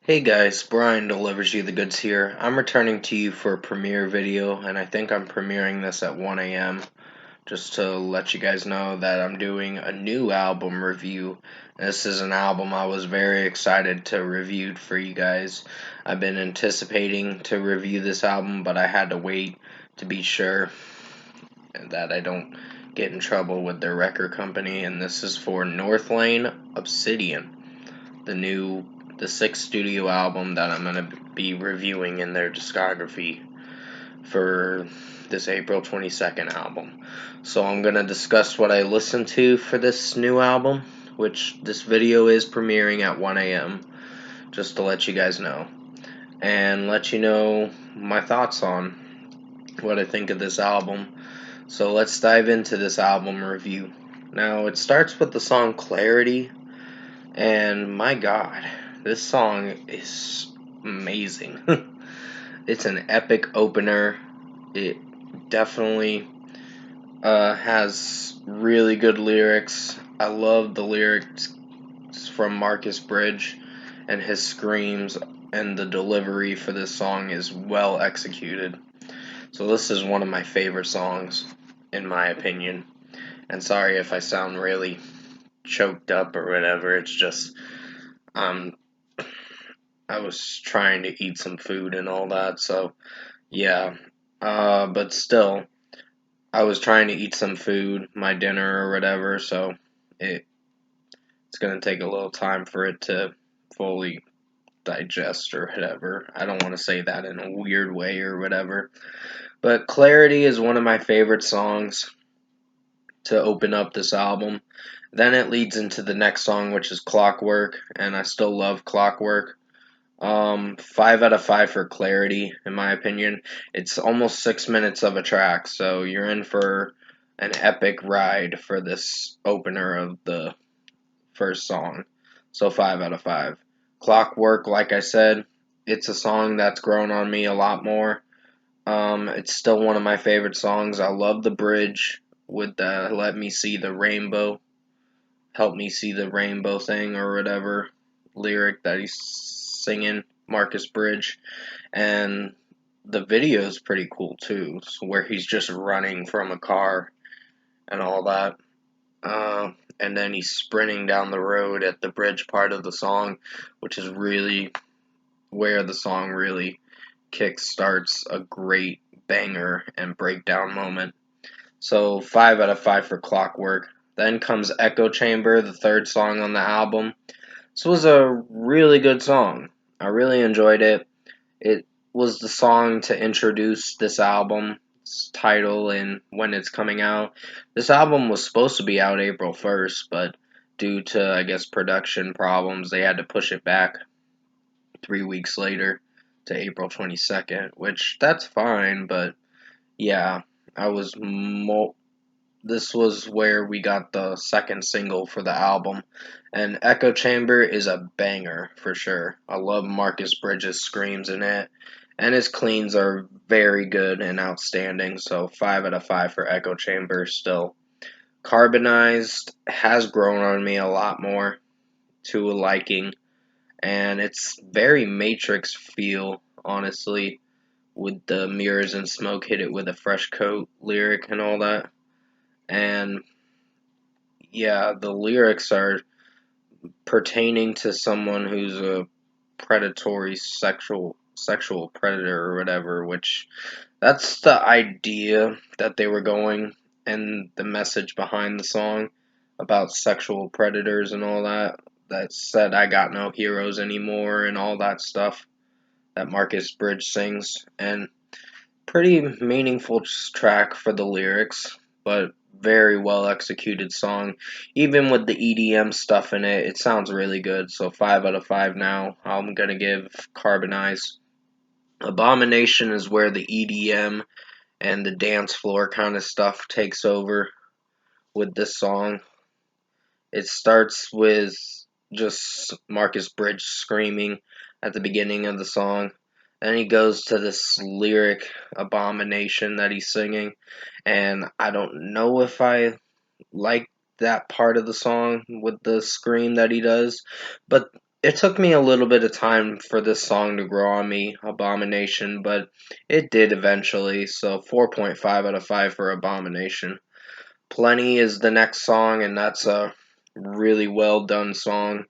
Hey guys, Brian delivers you the goods here. I'm returning to you for a premiere video, and I think I'm premiering this at 1 a.m. just to let you guys know that I'm doing a new album review. This is an album I was very excited to review for you guys. I've been anticipating to review this album, but I had to wait to be sure that I don't get in trouble with their record company, and this is for Northlane Obsidian, the sixth studio album that I'm going to be reviewing in their discography for this April 22nd album. So I'm going to discuss what I listened to for this new album, which this video is premiering at 1 a.m., just to let you guys know, and let you know my thoughts on what I think of this album. So let's dive into this album review. Now, it starts with the song Clarity, and my god, this song is amazing. It's an epic opener. It definitely has really good lyrics. I love the lyrics from Marcus Bridge and his screams, and the delivery for this song is well executed. So this is one of my favorite songs, in my opinion. And sorry if I sound really choked up or whatever. It's just um I was trying to eat some food and all that, so yeah. But still, I was trying to eat some food, my dinner or whatever, so it it's gonna take a little time for it to fully digest or whatever. I don't want to say that in a weird way or whatever. But Clarity is one of my favorite songs to open up this album. Then it leads into the next song, which is Clockwork, and I still love Clockwork. 5 out of 5 for Clarity, in my opinion. It's almost 6 minutes of a track, so you're in for an epic ride for this opener of the first song. So 5 out of 5. Clockwork, like I said, it's a song that's grown on me a lot more. It's still one of my favorite songs. I love the bridge with the "Let me see the rainbow," "Help me see the rainbow" thing or whatever lyric that he's singing, Marcus Bridge. And the video is pretty cool too, where he's just running from a car and all that. And then he's sprinting down the road at the bridge part of the song, which is really where the song really kick starts a great banger and breakdown moment. So 5 out of 5 for Clockwork. Then comes Echo Chamber, the third song on the album. This was a really good song. I really enjoyed it. It was the song to introduce this album's title and when it's coming out. This album was supposed to be out April 1st, but due to, I guess, production problems, they had to push it back 3 weeks later to April 22nd, which that's fine, but yeah, I was this was where we got the second single for the album, and Echo Chamber is a banger for sure. I love Marcus Bridges' screams in it, and his cleans are very good and outstanding, so 5 out of 5 for Echo Chamber still. Carbonized has grown on me a lot more to a liking, and it's very Matrix feel, honestly, with the mirrors and smoke hit it with a fresh coat lyric and all that. And yeah, the lyrics are pertaining to someone who's a predatory sexual predator or whatever, which that's the idea that they were going, and the message behind the song about sexual predators and all that, that said I got no heroes anymore and all that stuff that Marcus Bridge sings. And pretty meaningful track for the lyrics, but very well executed song. Even with the EDM stuff in it, it sounds really good. So 5 out of 5 now. I'm gonna give Carbonized. Abomination is where the EDM and the dance floor kind of stuff takes over with this song. It starts with just Marcus Bridge screaming at the beginning of the song. Then he goes to this lyric, Abomination, that he's singing. And I don't know if I like that part of the song with the scream that he does. But it took me a little bit of time for this song to grow on me, Abomination, but it did eventually. So 4.5 out of 5 for Abomination. Plenty is the next song, and that's a really well done song.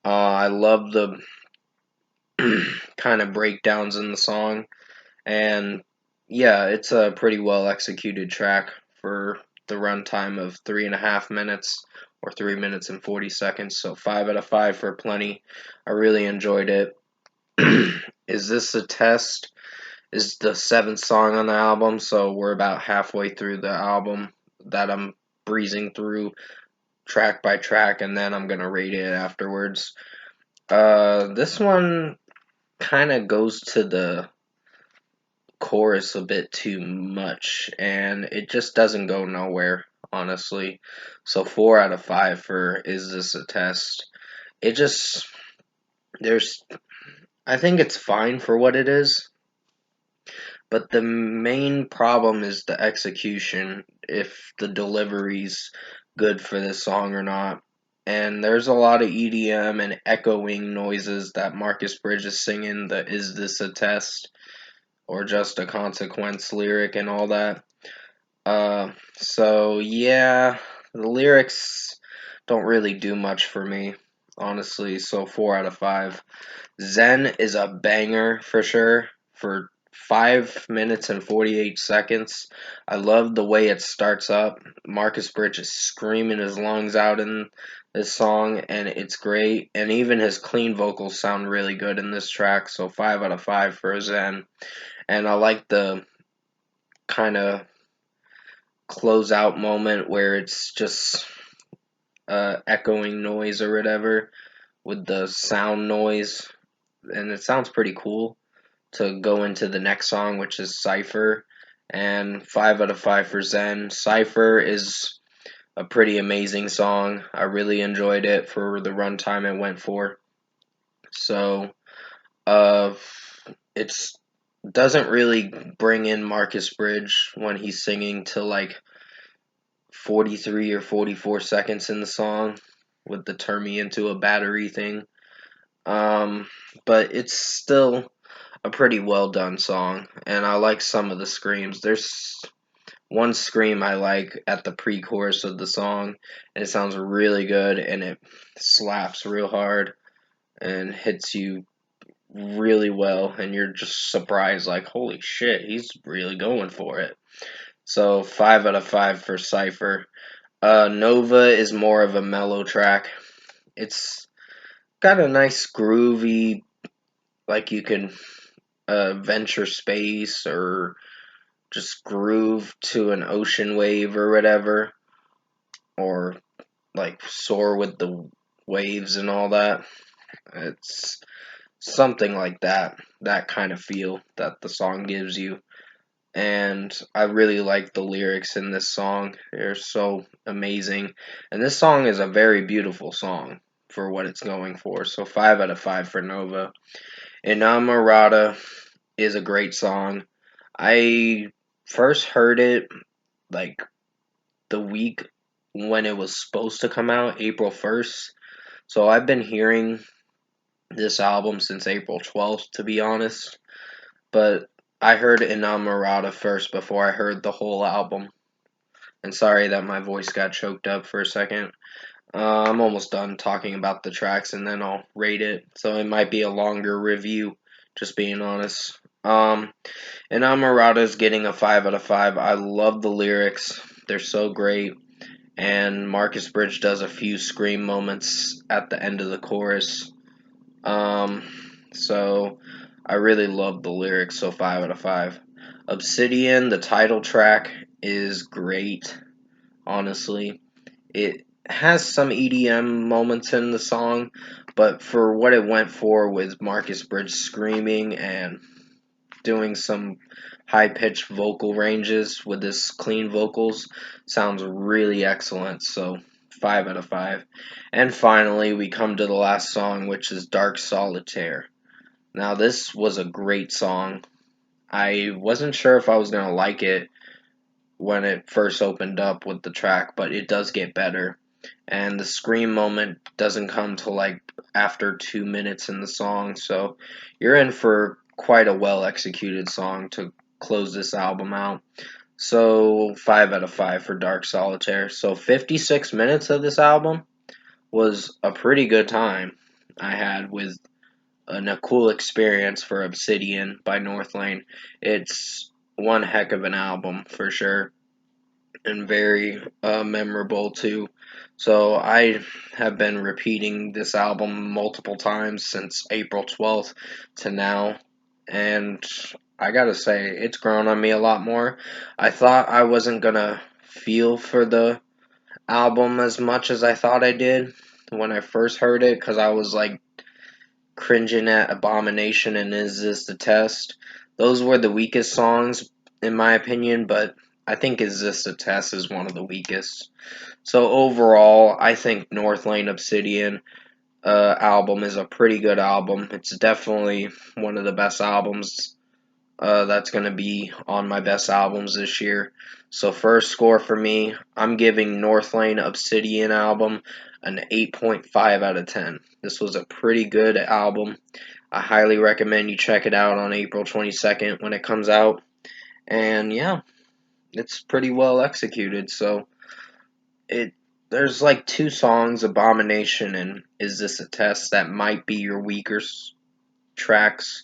I love the kind of breakdowns in the song, and yeah, it's a pretty well executed track for the runtime of 3.5 minutes or 3 minutes and 40 seconds. So 5 out of 5 for Plenty. I really enjoyed it. Is This a Test? Is the seventh song on the album, so we're about halfway through the album that I'm breezing through track by track, and then I'm gonna rate it afterwards. This one kind of goes to the chorus a bit too much, and it just doesn't go nowhere, honestly. So 4 out of 5 for Is This a Test? It just, there's, I think it's fine for what it is, but the main problem is the execution, if the delivery's good for this song or not. And there's a lot of EDM and echoing noises that Marcus Bridge is singing, the Is This a Test? Or Just a Consequence lyric and all that. So yeah, the lyrics don't really do much for me, honestly. So 4 out of 5. Zen is a banger for sure. For 5 minutes and 48 seconds, I love the way it starts up. Marcus Bridge is screaming his lungs out in this song, and it's great. And even his clean vocals sound really good in this track. So 5 out of 5 for Zen. And I like the kind of closeout moment where it's just echoing noise or whatever with the sound noise, and it sounds pretty cool to go into the next song, which is Cipher. And 5 out of 5 for Zen. Cipher is a pretty amazing song. I really enjoyed it for the runtime it went for. So, uh, it's doesn't really bring in Marcus Bridge when he's singing to like 43 or 44 seconds in the song with the turn me into a battery thing. Um, but it's still a pretty well done song, and I like some of the screams. There's one scream I like at the pre chorus of the song, and it sounds really good, and it slaps real hard and hits you really well, and you're just surprised, like, holy shit, he's really going for it. So 5 out of 5 for Cipher. Nova is more of a mellow track. It's got a nice groovy, like you can venture space or just groove to an ocean wave or whatever, or like soar with the waves and all that. It's something like that, that kind of feel that the song gives you. And I really like the lyrics in this song. They're so amazing. And this song is a very beautiful song for what it's going for. So 5 out of 5 for Nova. Enamorata is a great song. I first heard it like the week when it was supposed to come out, April 1st. So I've been hearing this album since April 12th, to be honest. But I heard Enamorata first before I heard the whole album. And sorry that my voice got choked up for a second. I'm almost done talking about the tracks and then I'll rate it. So it might be a longer review, just being honest. Enamorata's getting a 5 out of 5. I love the lyrics, they're so great. And Marcus Bridge does a few scream moments at the end of the chorus. So I really love the lyrics, so 5 out of 5. Obsidian, the title track, is great, honestly. It has some EDM moments in the song, but for what it went for with Marcus Bridge screaming and doing some high pitched vocal ranges with his clean vocals, sounds really excellent. So 5 out of 5. And finally, we come to the last song, which is Dark Solitaire. Now, this was a great song. I wasn't sure if I was going to like it when it first opened up with the track, but it does get better. and the scream moment doesn't come till like after 2 minutes in the song, so you're in for quite a well executed song to close this album out. So 5 out of 5 for Dark Solitaire. So 56 minutes of this album was a pretty good time I had with a cool experience for Obsidian by Northlane. It's one heck of an album for sure, and very memorable too. So I have been repeating this album multiple times since April 12th to now, and I gotta say, it's grown on me a lot more. I thought I wasn't gonna feel for the album as much as I thought I did when I first heard it, because I was like cringing at Abomination and Is This the Test. Those were the weakest songs, in my opinion, but I think Is This the Test is one of the weakest. So overall, I think Northlane Obsidian album is a pretty good album. It's definitely one of the best albums that's going to be on my best albums this year. So first score for me, I'm giving Northlane Obsidian album an 8.5 out of 10. This was a pretty good album. I highly recommend you check it out on April 22nd when it comes out. And yeah, it's pretty well executed. So it there's like two songs, Abomination and Is This a Test, that might be your weaker tracks,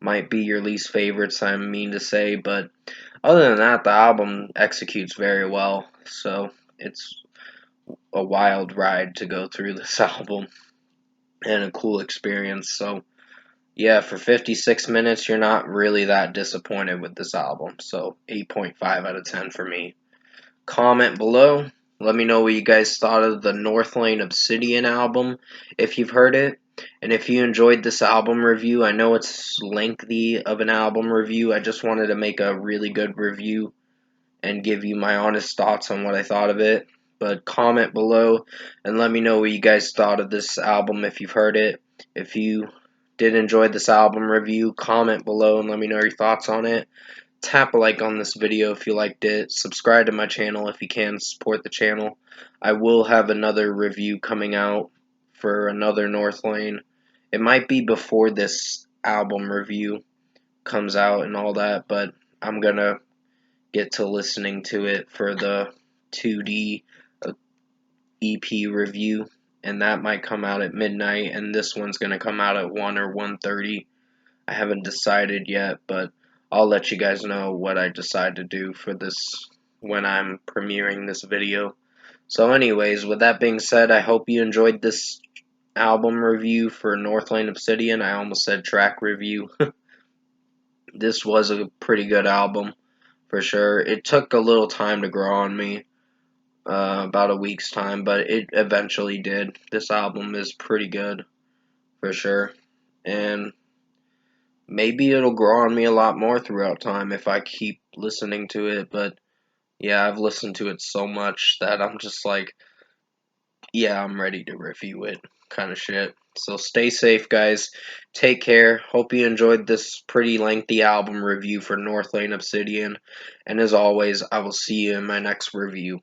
might be your least favorites, I mean to say, but other than that, the album executes very well. So it's a wild ride to go through this album and a cool experience. So yeah, for 56 minutes, you're not really that disappointed with this album. So 8.5 out of 10 for me. Comment below. Let me know what you guys thought of the Northlane Obsidian album, if you've heard it. And if you enjoyed this album review, I know it's lengthy of an album review. I just wanted to make a really good review and give you my honest thoughts on what I thought of it. But comment below and let me know what you guys thought of this album if you've heard it. If you did enjoy this album review, comment below and let me know your thoughts on it. Tap a like on this video if you liked it. Subscribe to my channel if you can. Support the channel. I will have another review coming out for another Northlane. It might be before this album review comes out and all that, but I'm gonna get to listening to it for the 2D EP review, and that might come out at midnight, and this one's gonna come out at 1 or 1:30. I haven't decided yet, but I'll let you guys know what I decide to do for this when I'm premiering this video. So anyways, with that being said, I hope you enjoyed this album review for Northlane Obsidian. I almost said track review. This was a pretty good album for sure. It took a little time to grow on me, about a week's time, but it eventually did. This album is pretty good for sure, and maybe it'll grow on me a lot more throughout time if I keep listening to it. But yeah, I've listened to it so much that I'm just like, yeah, I'm ready to review it kind of shit. So stay safe, guys. Take care. Hope you enjoyed this pretty lengthy album review for Northlane Obsidian. And as always, I will see you in my next review.